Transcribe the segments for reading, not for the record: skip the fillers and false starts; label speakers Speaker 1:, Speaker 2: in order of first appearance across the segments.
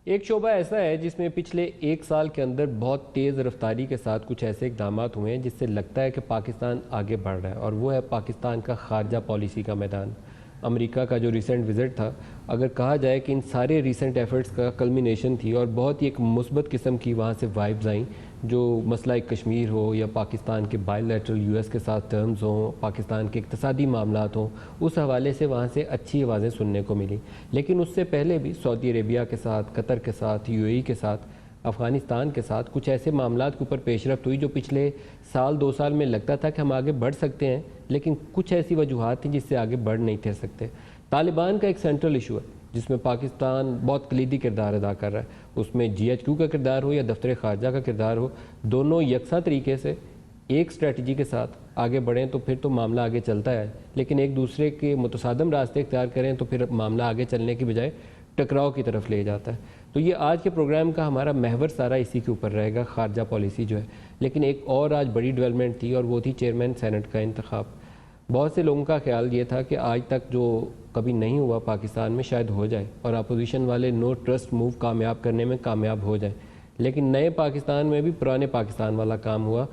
Speaker 1: ایک شعبہ ایسا ہے جس میں پچھلے ایک سال کے اندر بہت تیز رفتاری کے ساتھ کچھ ایسے اقدامات ہوئے ہیں جس سے لگتا ہے کہ پاکستان آگے بڑھ رہا ہے، اور وہ ہے پاکستان کا خارجہ پالیسی کا میدان۔ امریکہ کا جو ریسنٹ وزٹ تھا، اگر کہا جائے کہ ان سارے ریسنٹ ایفرٹس کا کلمینیشن تھی اور بہت ہی ایک مثبت قسم کی وہاں سے وائبز آئیں، جو مسئلہ کشمیر ہو یا پاکستان کے بائی لیٹرل یو ایس کے ساتھ ٹرمز ہوں، پاکستان کے اقتصادی معاملات ہوں، اس حوالے سے وہاں سے اچھی آوازیں سننے کو ملی۔ لیکن اس سے پہلے بھی سعودی عربیہ کے ساتھ، قطر کے ساتھ، یو اے ای کے ساتھ، افغانستان کے ساتھ کچھ ایسے معاملات کے اوپر پیش رفت ہوئی جو پچھلے سال دو سال میں لگتا تھا کہ ہم آگے بڑھ سکتے ہیں، لیکن کچھ ایسی وجوہات تھیں جس سے آگے بڑھ نہیں تھے سکتے۔ طالبان کا ایک سینٹرل ایشو ہے جس میں پاکستان بہت کلیدی کردار ادا کر رہا ہے، اس میں جی ایچ کیو کا کردار ہو یا دفتر خارجہ کا کردار ہو، دونوں یکساں طریقے سے ایک اسٹریٹجی کے ساتھ آگے بڑھیں تو پھر تو معاملہ آگے چلتا ہے، لیکن ایک دوسرے کے متصادم راستے اختیار کریں تو پھر معاملہ آگے چلنے کی بجائے ٹکراؤ کی طرف لے جاتا ہے۔ تو یہ آج کے پروگرام کا ہمارا محور سارا اسی کے اوپر رہے گا، خارجہ پالیسی جو ہے۔ لیکن ایک اور آج بڑی ڈیولپمنٹ تھی اور وہ تھی چیئرمین سینٹ کا انتخاب۔ بہت سے لوگوں کا خیال یہ تھا کہ آج تک جو کبھی نہیں ہوا پاکستان میں شاید ہو جائے، اور اپوزیشن والے نو ٹرسٹ موو کامیاب کرنے میں کامیاب ہو جائیں، لیکن نئے پاکستان میں بھی پرانے پاکستان والا کام ہوا،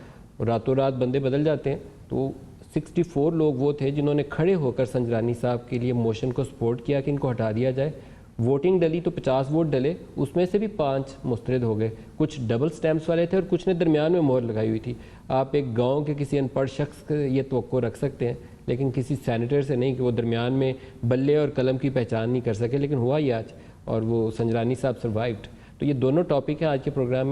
Speaker 1: راتوں رات بندے بدل جاتے ہیں۔ تو 64 لوگ وہ تھے جنہوں نے کھڑے ہو کر سنجرانی صاحب کے لیے موشن کو سپورٹ کیا کہ ان کو ہٹا دیا جائے۔ ووٹنگ ڈلی تو 50 ووٹ ڈلے، اس میں سے بھی 5 مسترد ہو گئے، کچھ ڈبل سٹیمپس والے تھے اور کچھ نے درمیان میں مہر لگائی ہوئی تھی۔ آپ ایک گاؤں کے کسی ان پڑھ شخص کے یہ توقع رکھ سکتے ہیں، لیکن کسی سینیٹر سے نہیں کہ وہ درمیان میں بلے اور قلم کی پہچان نہیں کر سکے، لیکن ہوا یہ آج، اور وہ سنجرانی صاحب سروائیوڈ۔ تو یہ دونوں ٹاپک ہیں آج کے پروگرام میں۔